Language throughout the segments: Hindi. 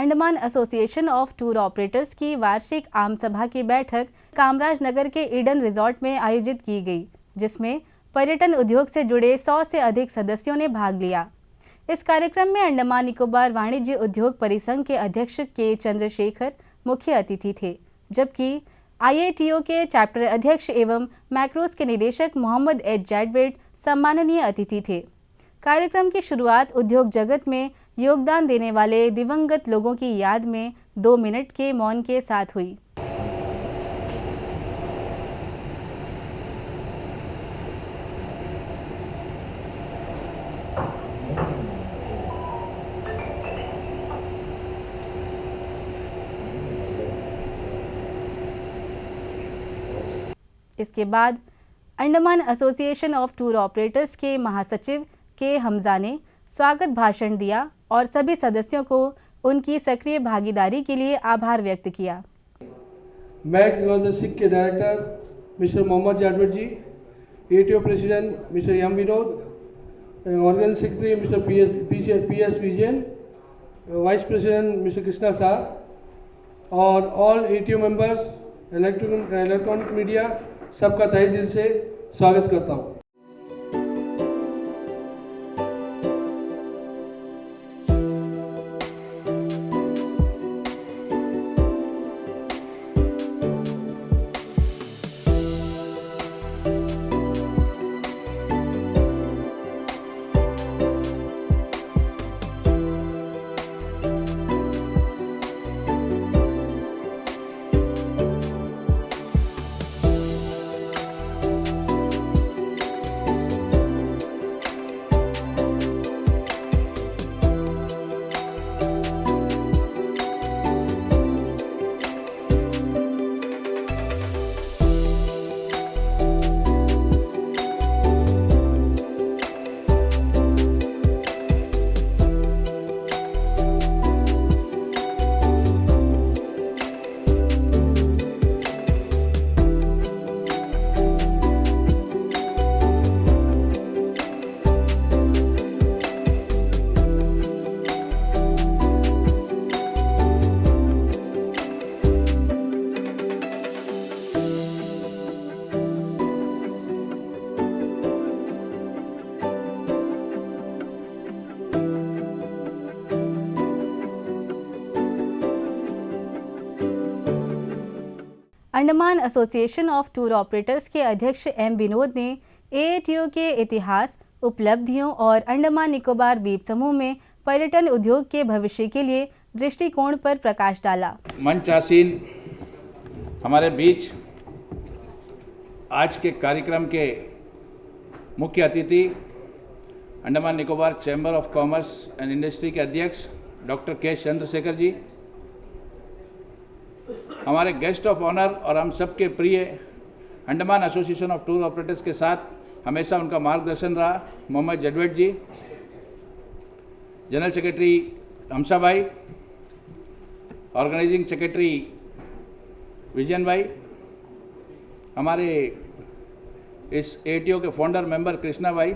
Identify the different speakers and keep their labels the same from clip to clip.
Speaker 1: Andaman association of tour operators की वार्षिक आम सभा की बैठक कामराज नगर के ईडन रिजॉर्ट में आयोजित की गई, जिसमें पर्यटन उद्योग से जुड़े 100 से अधिक सदस्यों ने भाग लिया। इस कार्यक्रम में अंडमान निकोबार वाणिज्य उद्योग परिसंघ के अध्यक्ष के चंद्रशेखर मुख्य अतिथि थे, जबकि IATO के चैप्टर अध्यक्ष एवं मैक्रोस के निदेशक मोहम्मद एच जैडवेड सम्माननीय अतिथि थे। कार्यक्रम की शुरुआत उद्योग जगत में योगदान देने वाले दिवंगत लोगों की याद में 2 मिनट के मौन के साथ हुई। इसके बाद Andaman association of tour operators के महासचिव के हमजा ने स्वागत भाषण दिया और सभी सदस्यों को उनकी सक्रिय भागीदारी के लिए आभार व्यक्त किया।
Speaker 2: मैक लॉजिस्टिक के director mister Mohammed Javed ji, ATO president mister M Vinod, organising secretary mister PS Vijayan, vice president mister Krishna Shah और all ATO members, electronic media, सबका तहे दिल से स्वागत करता हूँ।
Speaker 1: Andaman association of tour operators के अध्यक्ष एम विनोद ने AATO के इतिहास, उपलब्धियों और अंडमान निकोबार द्वीप समूह में पर्यटन उद्योग के भविष्य के लिए दृष्टिकोण पर प्रकाश डाला।
Speaker 3: मंचासीन हमारे बीच आज के कार्यक्रम के मुख्य अतिथि Andaman Nicobar chamber of commerce and industry के अध्यक्ष डॉक्टर के चंद्रशेखर जी, हमारे गेस्ट ऑफ ऑनर और हम सबके प्रिय Andaman association of tour operators के साथ हमेशा उनका मार्गदर्शन रहा मोहम्मद जैडवेद जी, जनरल सेक्रेटरी हमसा भाई, ऑर्गेनाइजिंग सेक्रेटरी विजयन भाई, हमारे इस ATO के फाउंडर मेंबर कृष्णा भाई,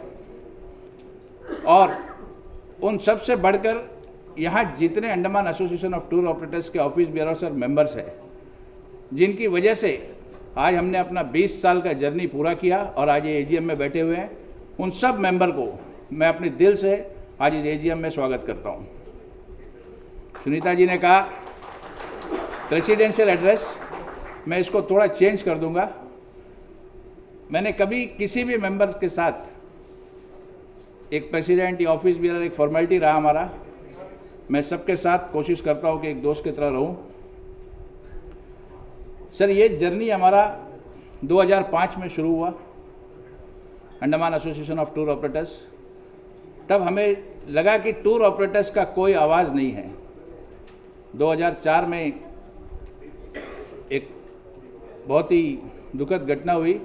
Speaker 3: और उन सब से बढ़कर यहाँ जितने Andaman association of tour operators के ऑफिस बियरर्स और मेंबर्स हैं, जिनकी वजह से आज हमने अपना 20 साल का जर्नी पूरा किया और आज ये AGM में बैठे हुए हैं, उन सब मेंबर को मैं अपने दिल से आज इस AGM में स्वागत करता हूँ। सुनीता जी ने कहा प्रेसिडेंशियल एड्रेस, मैं इसको थोड़ा चेंज कर दूंगा। मैंने कभी किसी भी मेंबर के साथ, एक प्रेसिडेंट या ऑफिस बियरर एक फॉर्मेलिटी रहा हमारा, मैं सबके साथ कोशिश करता हूँ कि एक दोस्त की तरह रहूँ। सर, ये जर्नी हमारा 2005 में शुरू हुआ, Andaman association of tour operators. तब हमें लगा कि टूर ऑपरेटर्स का कोई आवाज़ नहीं है। 2004 में एक बहुत ही दुखद घटना हुई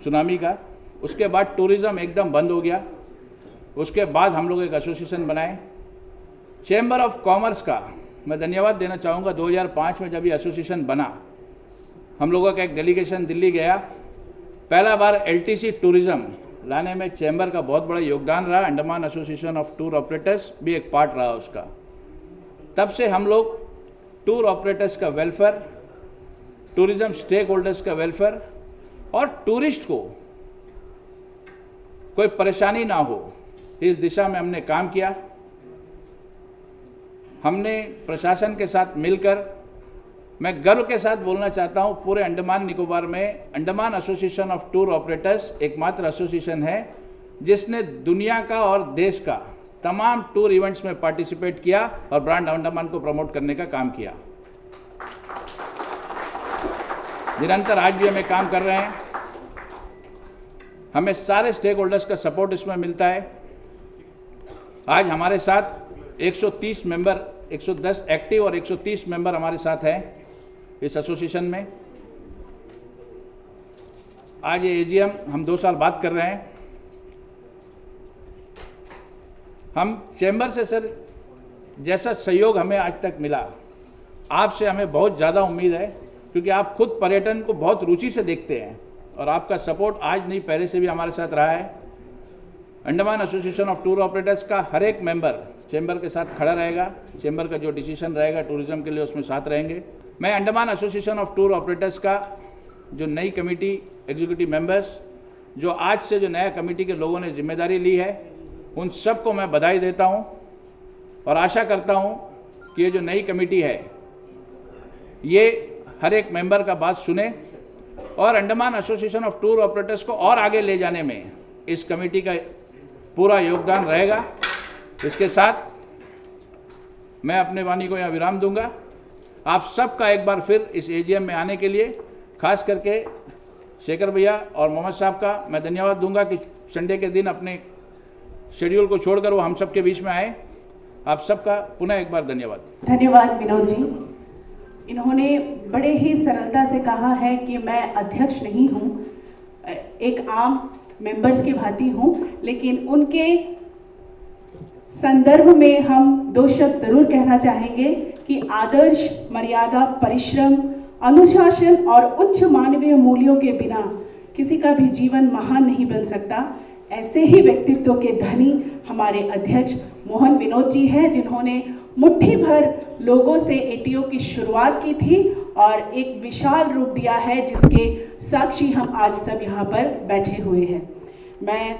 Speaker 3: सुनामी का, उसके बाद टूरिज़्म एकदम बंद हो गया। उसके बाद हम लोग एक एसोसिएशन बनाए चैम्बर ऑफ कॉमर्स का। मैं धन्यवाद देना चाहूँगा, 2005 में जब ये एसोसिएशन बना, हम लोगों का एक डेलीगेशन दिल्ली गया। पहला बार LTC टूरिज़्म लाने में चैम्बर का बहुत बड़ा योगदान रहा। Andaman association of tour operators भी एक पार्ट रहा उसका। तब से हम लोग टूर ऑपरेटर्स का वेलफेयर, टूरिज्म स्टेक होल्डर्स का वेलफेयर और टूरिस्ट को कोई परेशानी ना हो, इस दिशा में हमने काम किया। हमने प्रशासन के साथ मिलकर, मैं गर्व के साथ बोलना चाहता हूं, पूरे अंडमान निकोबार में Andaman association of tour operators एकमात्र एसोसिएशन है जिसने दुनिया का और देश का तमाम टूर इवेंट्स में पार्टिसिपेट किया और ब्रांड अंडमान को प्रमोट करने का काम किया। निरंतर आज भी हमें काम कर रहे हैं। हमें सारे स्टेक होल्डर्स का सपोर्ट इसमें मिलता है। आज हमारे साथ 130 मेंबर, 110 एक्टिव और 130 मेंबर हमारे साथ हैं इस एसोसिएशन में। आज ये एजीएम हम 2 साल बाद कर रहे हैं। हम चैम्बर से सर जैसा सहयोग हमें आज तक मिला, आपसे हमें बहुत ज़्यादा उम्मीद है, क्योंकि आप खुद पर्यटन को बहुत रुचि से देखते हैं और आपका सपोर्ट आज नहीं पहले से भी हमारे साथ रहा है। Andaman association of tour operators का हर एक मेंबर चैम्बर के साथ खड़ा रहेगा। चैम्बर का जो डिसीजन रहेगा टूरिज्म के लिए उसमें साथ रहेंगे। मैं Andaman association of tour operators का जो नई कमेटी, एग्जीक्यूटिव मेंबर्स, जो आज से जो नया कमेटी के लोगों ने जिम्मेदारी ली है, उन सबको मैं बधाई देता हूं और आशा करता हूं कि ये जो नई कमेटी है ये हर एक मेंबर का बात सुने और Andaman association of tour operators को और आगे ले जाने में इस कमेटी का पूरा योगदान रहेगा। इसके साथ मैं अपने वाणी को यहाँ विराम दूंगा। आप सबका एक बार फिर इस एजीएम में आने के लिए, खास करके शेखर भैया और मोहम्मद साहब का मैं धन्यवाद दूंगा कि संडे के दिन अपने शेड्यूल को छोड़कर वो हम सबके बीच में आए। आप सबका पुनः एक बार धन्यवाद।
Speaker 4: धन्यवाद विनोद जी। इन्होंने बड़े ही सरलता से कहा है कि मैं अध्यक्ष नहीं हूँ, एक आम मेंबर्स की भांति हूँ, लेकिन उनके संदर्भ में हम 2 शब्द जरूर कहना चाहेंगे कि आदर्श, मर्यादा, परिश्रम, अनुशासन और उच्च मानवीय मूल्यों के बिना किसी का भी जीवन महान नहीं बन सकता। ऐसे ही व्यक्तित्व के धनी हमारे अध्यक्ष मोहन विनोद जी हैं, जिन्होंने मुट्ठी भर लोगों से एटीओ की शुरुआत की थी और एक विशाल रूप दिया है जिसके साक्षी हम आज सब यहाँ पर बैठे हुए हैं। मैं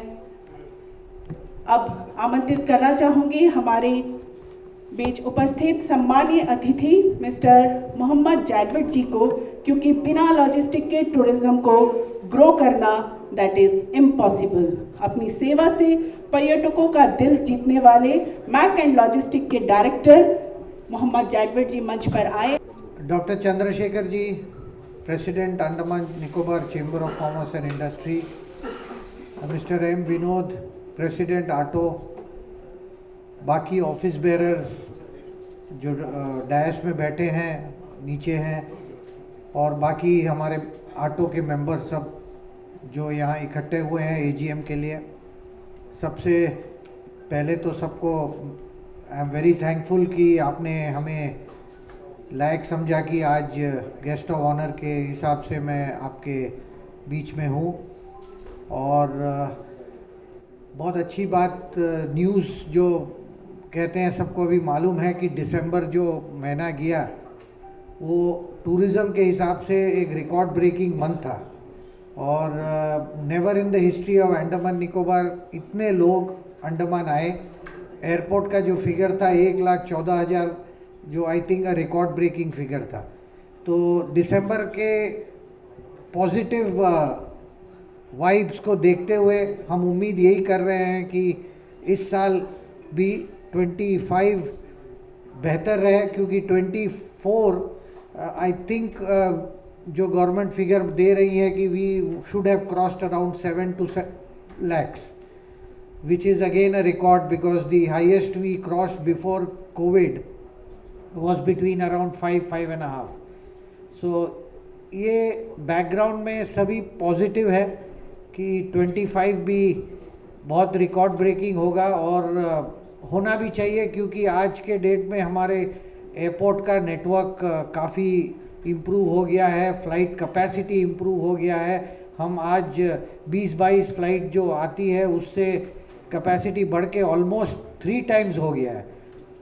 Speaker 4: अब आमंत्रित करना चाहूँगी हमारे बीच उपस्थित सम्मानीय अतिथि मिस्टर मोहम्मद जैडविट जी को, क्योंकि बिना लॉजिस्टिक के टूरिज्म को ग्रो करना दैट इज इम्पॉसिबल। अपनी सेवा से पर्यटकों का दिल जीतने वाले मैक एंड लॉजिस्टिक के डायरेक्टर मोहम्मद जैडविट जी मंच पर आए।
Speaker 5: Doctor Chandrashekhar ji, president Andaman Nicobar chamber of commerce and industry, mister M Vinod, president आटो, बाकी ऑफिस बेरर्स जो डायस में बैठे हैं, नीचे हैं, और बाकी हमारे आटो के मेंबर सब जो यहाँ इकट्ठे हुए हैं एजीएम के लिए, सबसे पहले तो सबको आई एम वेरी थैंकफुल कि आपने हमें लायक समझा कि आज गेस्ट ऑफ ऑनर के हिसाब से मैं आपके बीच में हूँ। और बहुत अच्छी बात, न्यूज़ जो कहते हैं सबको अभी मालूम है कि दिसंबर जो महीना गया वो टूरिज़्म के हिसाब से एक रिकॉर्ड ब्रेकिंग मंथ था और never in the history of Andaman Nicobar इतने लोग अंडमान आए। एयरपोर्ट का जो फिगर था 1,14,000, जो I think a record breaking figure था। तो दिसंबर के पॉजिटिव वाइब्स को देखते हुए हम उम्मीद यही कर रहे हैं कि इस साल भी 25 बेहतर रहे, क्योंकि 24 आई थिंक जो गवर्नमेंट फिगर दे रही है कि we should have crossed around 7 to 8 lakhs, which is again a record because the highest we crossed before COVID was between around 5.5. So ये बैकग्राउंड में सभी पॉजिटिव है कि 25 भी बहुत रिकॉर्ड ब्रेकिंग होगा और होना भी चाहिए, क्योंकि आज के डेट में हमारे एयरपोर्ट का नेटवर्क काफ़ी इम्प्रूव हो गया है, फ़्लाइट कैपेसिटी इम्प्रूव हो गया है। हम आज 20-22 फ़्लाइट जो आती है उससे कैपेसिटी बढ़ के ऑलमोस्ट 3 times हो गया है।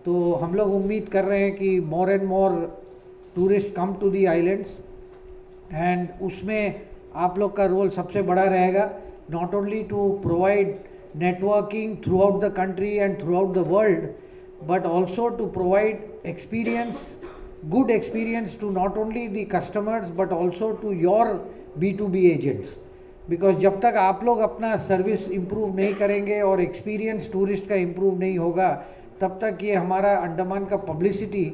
Speaker 5: तो हम लोग उम्मीद कर रहे हैं कि more and more tourist come to the islands, and उसमें आप लोग का रोल सबसे बड़ा रहेगा, not only to provide networking throughout the country and throughout the world, but also to provide experience, good experience to not only the customers but also to your B2B agents, because जब तक आप लोग अपना सर्विस इम्प्रूव नहीं करेंगे और एक्सपीरियंस टूरिस्ट का इम्प्रूव नहीं होगा, तब तक ये हमारा अंडमान का पब्लिसिटी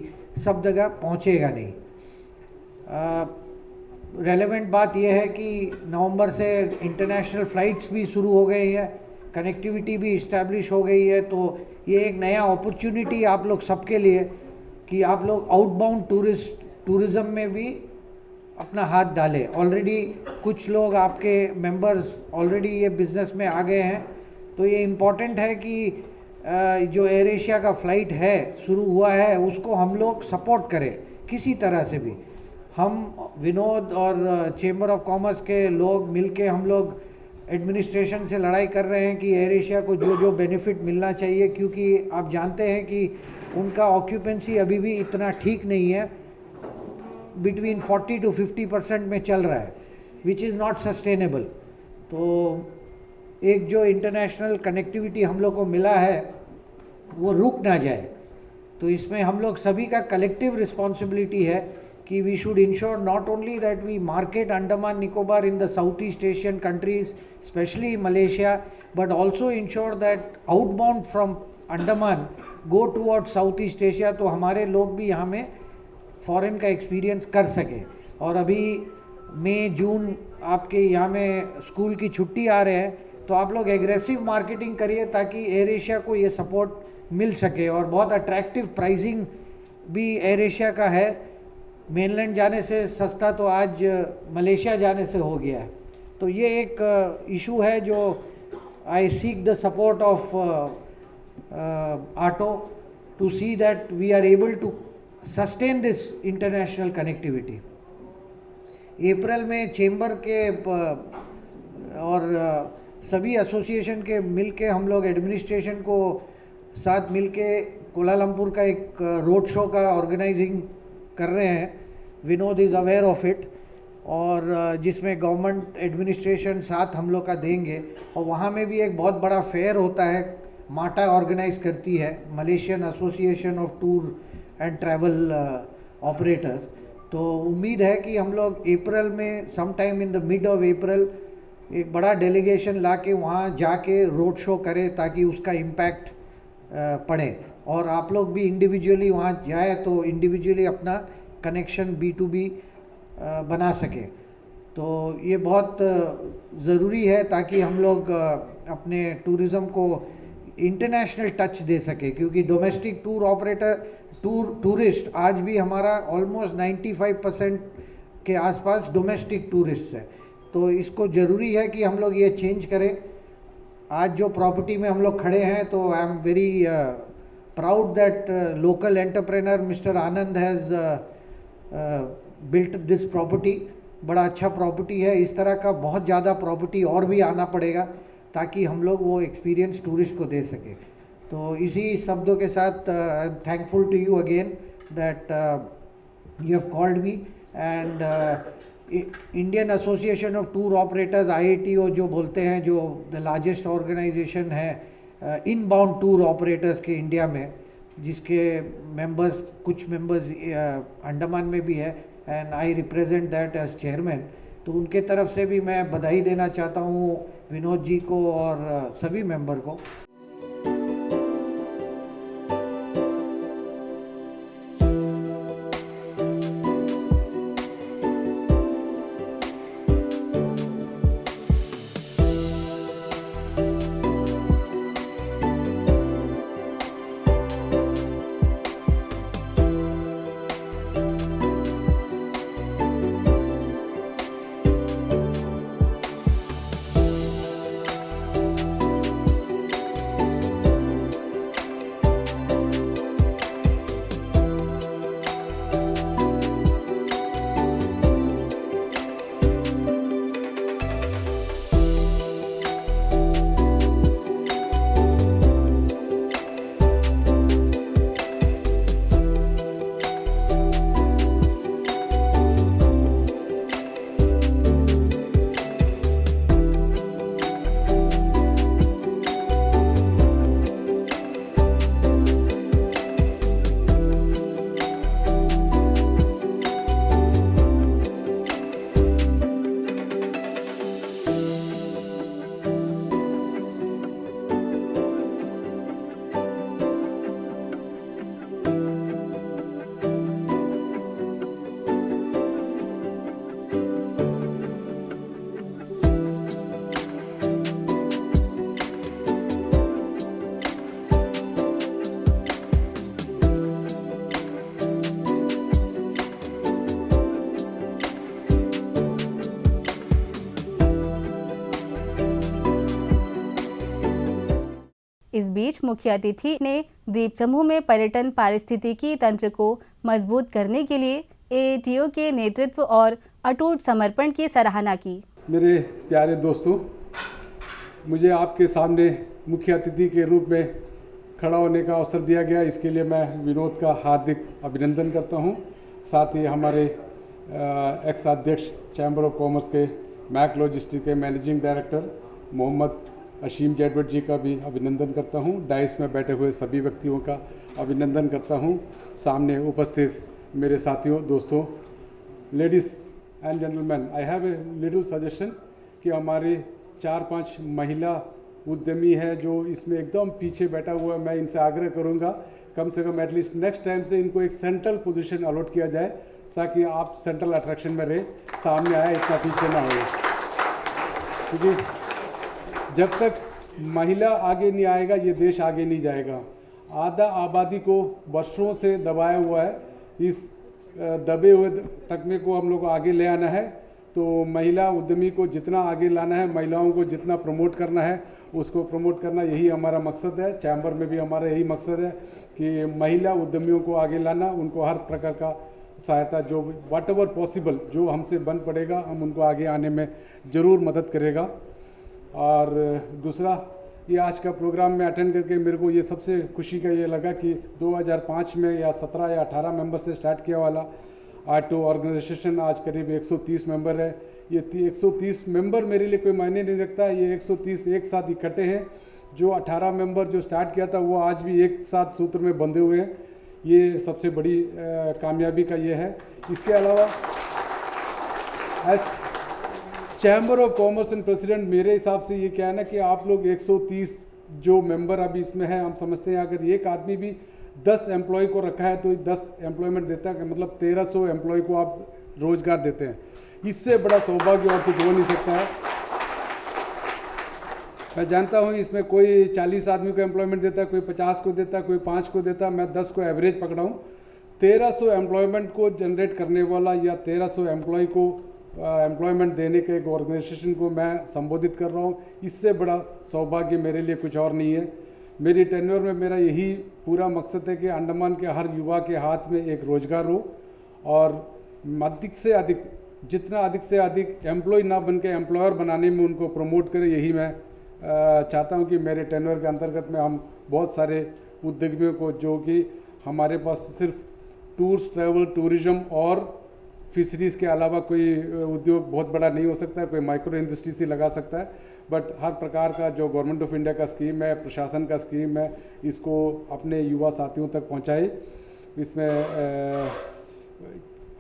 Speaker 5: सब जगह पहुँचेगा नहीं। रेलेवेंट बात यह है कि नवंबर से इंटरनेशनल फ़्लाइट्स भी शुरू हो गई है, कनेक्टिविटी भी इस्टेब्लिश हो गई है, तो ये एक नया अपॉर्चुनिटी आप लोग सबके लिए कि आप लोग आउटबाउंड टूरिज़्म में भी अपना हाथ डालें। ऑलरेडी कुछ लोग आपके मेंबर्स ऑलरेडी ये बिज़नेस में आ गए हैं, तो ये इम्पॉर्टेंट है कि जो एयर एशिया का फ़्लाइट है शुरू हुआ है उसको हम लोग सपोर्ट करें किसी तरह से भी। हम विनोद और चेंबर ऑफ कॉमर्स के लोग मिलके हम लोग एडमिनिस्ट्रेशन से लड़ाई कर रहे हैं कि एयर एशिया को जो जो बेनिफिट मिलना चाहिए, क्योंकि आप जानते हैं कि उनका ऑक्यूपेंसी अभी भी इतना ठीक नहीं है, बिटवीन 40 to 50% में चल रहा है, विच इज़ नॉट सस्टेनेबल। तो एक जो इंटरनेशनल कनेक्टिविटी हम लोग को मिला है वो रुक ना जाए, तो इसमें हम लोग सभी का कलेक्टिव रिस्पॉन्सिबिलिटी है कि we should ensure not only that we market Andaman Nicobar in the Southeast Asian countries, especially Malaysia, but also ensure that outbound from Andaman go towards Southeast Asia, तो हमारे लोग भी यहाँ में फॉरेन का एक्सपीरियंस कर सके। और अभी मई जून आपके यहाँ में स्कूल की छुट्टी आ रहे हैं, तो आप लोग एग्रेसिव मार्केटिंग करिए ताकि एयर एशिया को ये सपोर्ट मिल सके। और बहुत अट्रैक्टिव प्राइसिंग भी एयर एशिया का है, मेनलैंड जाने से सस्ता तो आज मलेशिया जाने से हो गया है। तो ये एक इशू है जो I seek the support of ATO to see that we are able to sustain this international connectivity. अप्रैल में चेंबर के और सभी एसोसिएशन के मिलके हम लोग एडमिनिस्ट्रेशन को साथ मिलके कोलालमपुर का एक रोड शो का ऑर्गेनाइजिंग कर रहे हैं। Vinod is aware of it, और जिसमें गवर्नमेंट एडमिनिस्ट्रेशन साथ हम लोग का देंगे, और वहाँ में भी एक बहुत बड़ा फेयर होता है, माटा ऑर्गेनाइज करती है, Malaysian association of tour and travel operators. तो उम्मीद है कि हम लोग अप्रैल में some time in the mid of April एक बड़ा डेलीगेशन ला के वहाँ जाके रोड शो करें ताकि उसका इम्पैक्ट पड़े, और आप लोग भी इंडिविजुअली वहाँ जाए तो इंडिविजुअली अपना कनेक्शन B2B बना सके। तो ये बहुत ज़रूरी है ताकि हम लोग अपने टूरिज़्म को इंटरनेशनल टच दे सके, क्योंकि डोमेस्टिक टूर ऑपरेटर टूरिस्ट आज भी हमारा ऑलमोस्ट 95% के आसपास डोमेस्टिक टूरिस्ट है। तो इसको ज़रूरी है कि हम लोग ये चेंज करें। आज जो प्रॉपर्टी में हम लोग खड़े हैं, तो I am very proud that local entrepreneur mister Anand has built this property. बड़ा अच्छा प्रॉपर्टी है। इस तरह का बहुत ज़्यादा प्रॉपर्टी और भी आना पड़ेगा ताकि हम लोग वो एक्सपीरियंस टूरिस्ट को दे सके। तो इसी शब्दों के साथ I am thankful to you again that you have called me, and Indian association of tour operators IATO जो बोलते हैं, जो द लार्जेस्ट ऑर्गेनाइजेशन है इनबाउंड टूर ऑपरेटर्स के इंडिया में, जिसके मेंबर्स कुछ मेंबर्स अंडमान में भी है, and I represent that as chairman. तो उनके तरफ से भी मैं बधाई देना चाहता हूँ विनोद जी को और सभी मेंबर को।
Speaker 1: इस बीच मुख्य अतिथि ने द्वीप समूह में पर्यटन पारिस्थितिकी तंत्र को मजबूत करने के लिए AATO के नेतृत्व और अटूट समर्पण की सराहना की।
Speaker 6: मेरे प्यारे दोस्तों, मुझे आपके सामने मुख्य अतिथि के रूप में खड़ा होने का अवसर दिया गया, इसके लिए मैं विनोद का हार्दिक अभिनंदन करता हूं। साथ ही हमारे एक्स अध्यक्ष चैम्बर ऑफ कॉमर्स के मैक लॉजिस्टिक के मैनेजिंग डायरेक्टर मोहम्मद अशीम जैडवट जी का भी अभिनंदन करता हूं। डाइस में बैठे हुए सभी व्यक्तियों का अभिनंदन करता हूं। सामने उपस्थित मेरे साथियों, दोस्तों, ladies and gentleman, I have a little suggestion कि हमारे 4-5 महिला उद्यमी है जो इसमें एकदम पीछे बैठा हुआ है, मैं इनसे आग्रह करूंगा कम से कम एटलीस्ट नेक्स्ट टाइम से इनको एक सेंट्रल पोजीशन अलॉट किया जाए ताकि आप सेंट्रल अट्रैक्शन में रहे, सामने आए, इतना पीछे ना हो। क्योंकि जब तक महिला आगे नहीं आएगा ये देश आगे नहीं जाएगा। आधा आबादी को वर्षों से दबाया हुआ है, इस दबे हुए तकमे को हम लोग को आगे ले आना है। तो महिला उद्यमी को जितना आगे लाना है, महिलाओं को जितना प्रमोट करना है उसको प्रमोट करना, यही हमारा मकसद है। चैम्बर में भी हमारा यही मकसद है कि महिला उद्यमियों को आगे लाना, उनको हर प्रकार का सहायता जो वाट एवर पॉसिबल जो हमसे बन पड़ेगा हम उनको आगे आने में ज़रूर मदद करेगा। और दूसरा, ये आज का प्रोग्राम में अटेंड करके मेरे को ये सबसे खुशी का ये लगा कि 2005 में या 17 या 18 मेंबर से स्टार्ट किया वाला आटो ऑर्गेनाइजेशन आज करीब 130 मेंबर है। ये 130 मेंबर मेरे लिए कोई मायने नहीं रखता है, ये 130 एक साथ इकट्ठे हैं। जो 18 मेंबर जो स्टार्ट किया था वो आज भी एक साथ सूत्र में बंधे हुए हैं। ये सबसे बड़ी कामयाबी का ये है। इसके अलावा as chamber of commerce and president मेरे हिसाब से ये क्या है ना कि आप लोग 130 जो मेंबर अभी इसमें है, हम समझते हैं अगर एक आदमी भी 10 एम्प्लॉय को रखा है तो 10 एम्प्लॉयमेंट देता है, मतलब 1300 एम्प्लॉय को आप रोजगार देते हैं। इससे बड़ा सौभाग्य और कुछ हो नहीं सकता है। मैं जानता हूँ इसमें कोई 40 आदमी को एम्प्लॉयमेंट देता है, कोई 50 को देता है, कोई 5 को देता है, मैं 10 को एवरेज पकड़ा हूँ। 1300 एम्प्लॉयमेंट को जनरेट करने वाला या 1300 एम्प्लॉय को एम्प्लॉयमेंट देने के एक ऑर्गेनाइजेशन को मैं संबोधित कर रहा हूँ। इससे बड़ा सौभाग्य मेरे लिए कुछ और नहीं है। मेरी टेन्योर में मेरा यही पूरा मकसद है कि अंडमान के हर युवा के हाथ में एक रोजगार हो और अधिक से अधिक, जितना अधिक से अधिक एम्प्लॉय ना बन के एम्प्लॉयर बनाने में उनको प्रमोट करें, यही मैं चाहता हूं कि मेरे टेन्योर के अंतर्गत में हम बहुत सारे उद्यमियों को, जो कि हमारे पास सिर्फ टूर्स, ट्रैवल, टूरिज्म और फिशरीज़ के अलावा कोई उद्योग बहुत बड़ा नहीं हो सकता है, कोई माइक्रो इंडस्ट्री से लगा सकता है, बट हर प्रकार का जो गवर्नमेंट ऑफ इंडिया का स्कीम है, प्रशासन का स्कीम है, इसको अपने युवा साथियों तक पहुंचाए। इसमें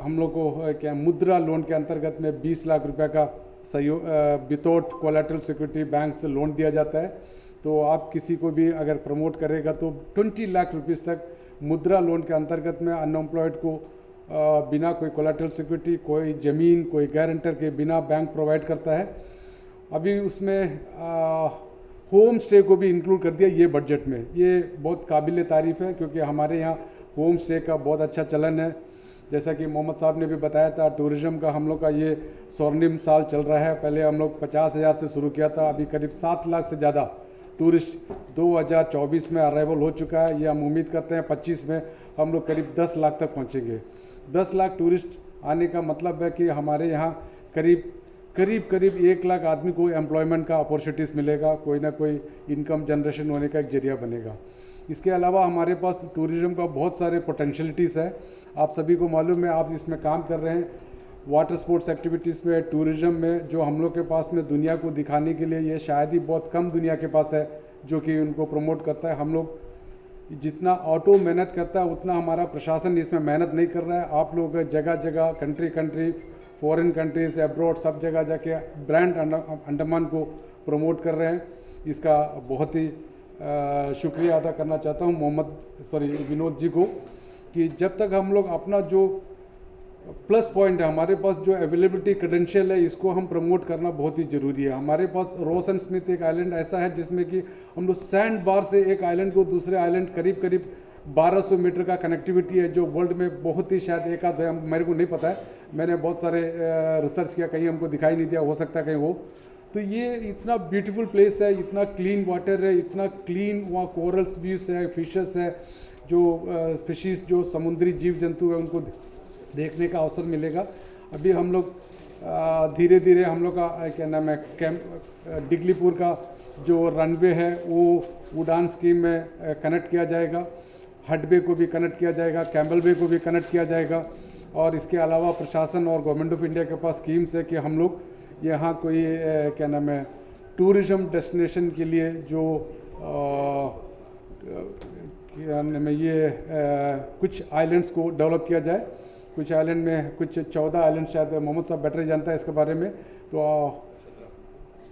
Speaker 6: हम लोग को क्या मुद्रा लोन के अंतर्गत में 20 लाख रुपए का सहयोग विदाउट कोलैटरल सिक्योरिटी बैंक से लोन दिया जाता है। तो आप किसी को भी अगर प्रमोट करेगा तो 20 लाख रुपीस तक मुद्रा लोन के अंतर्गत में अनएम्प्लॉयड को बिना कोई कोलैटरल सिक्योरिटी, कोई ज़मीन, कोई गारंटर के बिना बैंक प्रोवाइड करता है। अभी उसमें होम स्टे को भी इंक्लूड कर दिया ये बजट में। ये बहुत काबिल तारीफ़ है क्योंकि हमारे यहाँ होम स्टे का बहुत अच्छा चलन है। जैसा कि मोहम्मद साहब ने भी बताया था, टूरिज़्म का हम लोग का ये स्वर्णिम साल चल रहा है। पहले हम लोग 50,000 से शुरू किया था, अभी करीब 7 लाख से ज़्यादा टूरिस्ट 2024 में अराइवल हो चुका है। ये हम उम्मीद करते हैं 25 में हम लोग करीब 10 लाख तक पहुँचेंगे। 10 लाख टूरिस्ट आने का मतलब है कि हमारे यहाँ करीब 1 लाख आदमी को एम्प्लॉयमेंट का अपॉर्चुनिटीज़ मिलेगा, कोई ना कोई इनकम जनरेशन होने का एक जरिया बनेगा। इसके अलावा हमारे पास टूरिज़्म का बहुत सारे पोटेंशलिटीज़ है। आप सभी को मालूम है, आप इसमें काम कर रहे हैं वाटर स्पोर्ट्स एक्टिविटीज़ में, टूरिज़्म में, जो हम लोग के पास में दुनिया को दिखाने के लिए ये शायद ही बहुत कम दुनिया के पास है जो कि उनको प्रमोट करता है। हम लोग जितना ऑटो मेहनत करता है उतना हमारा प्रशासन इसमें मेहनत नहीं कर रहा है। आप लोग जगह जगह, कंट्री, फॉरेन कंट्रीज, अब्रॉड, सब जगह जाके ब्रांड अंडमान को प्रमोट कर रहे हैं। इसका बहुत ही शुक्रिया अदा करना चाहता हूँ विनोद जी को, कि जब तक हम लोग अपना जो प्लस पॉइंट है, हमारे पास जो अवेलेबिलिटी क्रेडेंशियल है, इसको हम प्रमोट करना बहुत ही ज़रूरी है। हमारे पास रॉस एंड स्मिथ एक आइलैंड ऐसा है जिसमें कि हम लोग सैंड बार से एक आइलैंड को दूसरे आइलैंड करीब 1200 मीटर का कनेक्टिविटी है, जो वर्ल्ड में बहुत ही शायद एक आध है, मेरे को नहीं पता है। मैंने बहुत सारे रिसर्च किया, कहीं हमको दिखाई नहीं दिया, हो सकता है कहीं हो। तो ये इतना ब्यूटीफुल प्लेस है, इतना क्लीन वाटर है, इतना क्लीन वहाँ कोरल्स व्यूज है, फिशेस है, जो स्पीशीज़ जो समुद्री जीव जंतु है उनको देखने का अवसर मिलेगा। अभी हम लोग धीरे धीरे हम लोग का क्या नाम है कैंप डिगलीपुर का जो रनवे है वो उड़ान स्कीम में कनेक्ट किया जाएगा, हडबे को भी कनेक्ट किया जाएगा, कैम्बल बे को भी कनेक्ट किया जाएगा। और इसके अलावा प्रशासन और गवर्नमेंट ऑफ इंडिया के पास स्कीम्स है कि हम लोग यहाँ कोई क्या नाम है टूरिज़्म डेस्टिनेशन के लिए जो क्या नाम है ये कुछ आइलैंड्स को डेवलप किया जाए। कुछ आइलैंड में कुछ 14 आइलैंड, शायद मोहम्मद साहब बेटर जानता है इसके बारे में, तो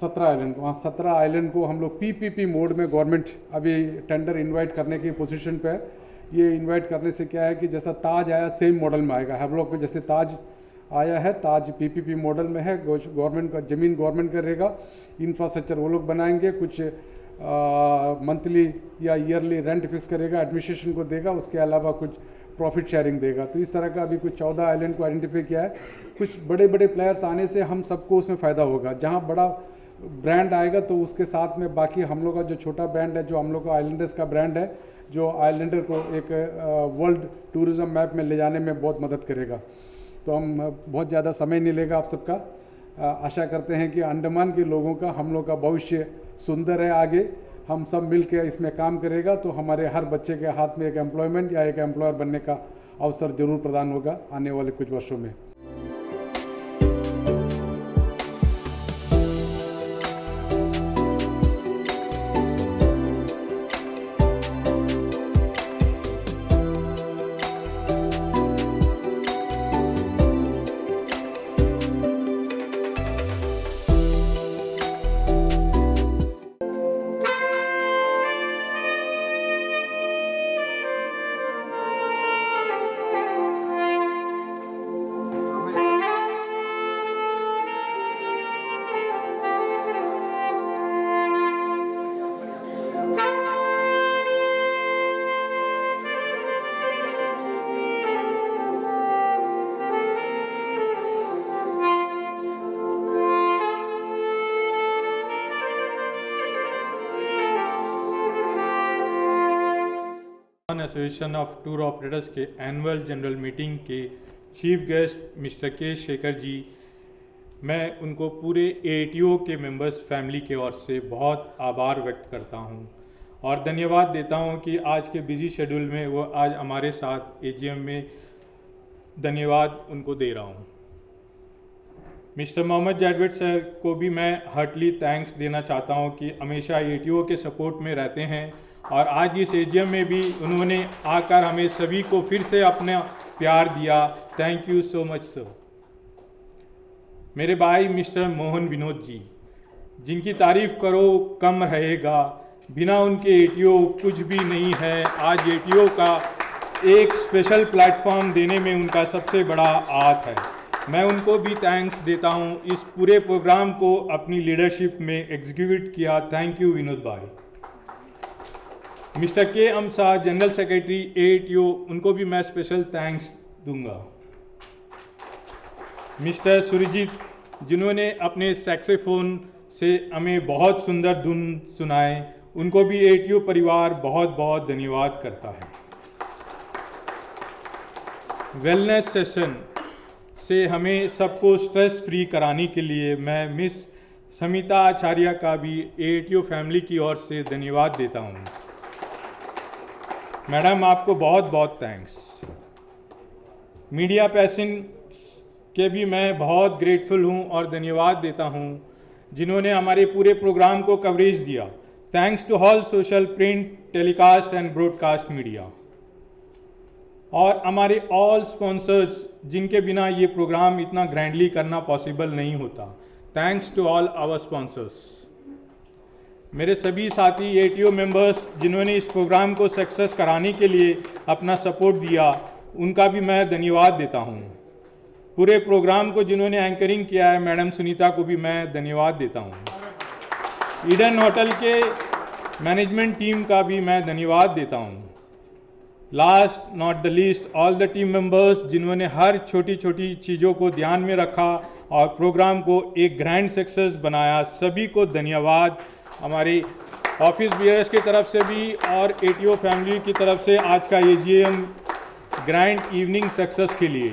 Speaker 6: 17 आइलैंड, वहाँ 17 आइलैंड को हम लोग पीपीपी मोड में गवर्नमेंट अभी टेंडर इनवाइट करने की पोजीशन पे है। ये इनवाइट करने से क्या है कि जैसा ताज आया सेम मॉडल में आएगा। हैवलॉक में जैसे ताज आया है, ताज पीपीपी मॉडल में है। गवर्नमेंट का ज़मीन गवर्नमेंट करेगा, इंफ्रास्ट्रक्चर वो लोग बनाएंगे, कुछ मंथली या ईयरली रेंट फिक्स करेगा, एडमिनिस्ट्रेशन को देगा, उसके अलावा कुछ प्रॉफिट शेयरिंग देगा। तो इस तरह का अभी कुछ 14 आइलैंड को आइडेंटिफाई किया है। कुछ बड़े बड़े प्लेयर्स आने से हम सबको उसमें फ़ायदा होगा। जहाँ बड़ा ब्रांड आएगा तो उसके साथ में बाकी हम लोग का जो छोटा ब्रांड है, जो हम लोग का आइलैंडर्स का ब्रांड है, जो आइलैंडर को एक वर्ल्ड टूरिज़्म मैप में ले जाने में बहुत मदद करेगा। तो हम बहुत ज़्यादा समय नहीं लेगा आप सबका। आशा करते हैं कि अंडमान के लोगों का, हम लोग का भविष्य सुंदर है। आगे हम सब मिल के इसमें काम करेगा तो हमारे हर बच्चे के हाथ में एक एम्प्लॉयमेंट या एक एम्प्लॉयर बनने का अवसर जरूर प्रदान होगा आने वाले कुछ वर्षों में।
Speaker 7: एसोसिएशन ऑफ टूर ऑपरेटर्स के एनुअल जनरल मीटिंग के चीफ गेस्ट मिस्टर के शेखर जी, मैं उनको पूरे एटीओ के मेंबर्स फैमिली के ओर से बहुत आभार व्यक्त करता हूं और धन्यवाद देता हूं कि आज के बिजी शेड्यूल में वो आज हमारे साथ एजीएम में, धन्यवाद उनको दे रहा हूं। मिस्टर मोहम्मद जावेद सर को भी मैं हार्टली थैंक्स देना चाहता हूं कि हमेशा एटीओ के सपोर्ट में रहते हैं और आज इस एजीएम में भी उन्होंने आकर हमें सभी को फिर से अपना प्यार दिया। Thank you so much sir. मेरे भाई मिस्टर मोहन विनोद जी, जिनकी तारीफ करो कम रहेगा, बिना उनके एटीओ कुछ भी नहीं है। आज एटीओ का एक स्पेशल प्लेटफॉर्म देने में उनका सबसे बड़ा हाथ है। मैं उनको भी थैंक्स देता हूं, इस पूरे प्रोग्राम को अपनी लीडरशिप में एग्जीक्यूट किया। थैंक यू विनोद भाई। मिस्टर के अमसा, जनरल सेक्रेटरी एटीओ, उनको भी मैं स्पेशल थैंक्स दूंगा। मिस्टर सुरजीत, जिन्होंने अपने सैक्सोफोन से हमें बहुत सुंदर धुन सुनाए, उनको भी एटीओ परिवार बहुत बहुत धन्यवाद करता है। वेलनेस सेशन से हमें सबको स्ट्रेस फ्री कराने के लिए मैं मिस समिता आचार्य का भी एटीओ फैमिली की ओर से धन्यवाद देता हूँ। मैडम, आपको बहुत बहुत थैंक्स। मीडिया पेशेंट्स के भी मैं बहुत ग्रेटफुल हूँ और धन्यवाद देता हूँ, जिन्होंने हमारे पूरे प्रोग्राम को कवरेज दिया। Thanks to all social, print, telecast and broadcast media और हमारे ऑल स्पॉन्सर्स, जिनके बिना ये प्रोग्राम इतना ग्रैंडली करना पॉसिबल नहीं होता। Thanks to all our sponsors. मेरे सभी साथी एटीओ मेंबर्स, जिन्होंने इस प्रोग्राम को सक्सेस कराने के लिए अपना सपोर्ट दिया, उनका भी मैं धन्यवाद देता हूँ। पूरे प्रोग्राम को जिन्होंने एंकरिंग किया है, मैडम सुनीता को भी मैं धन्यवाद देता हूँ। ईडन होटल के मैनेजमेंट टीम का भी मैं धन्यवाद देता हूँ। Last not the least, all the team members, जिन्होंने हर छोटी छोटी चीज़ों को ध्यान में रखा और प्रोग्राम को एक ग्रैंड सक्सेस बनाया। सभी को धन्यवाद, हमारे ऑफिस बियर्स की तरफ से भी और ATO फैमिली की तरफ से आज का ये GM ग्रैंड इवनिंग सक्सेस के लिए।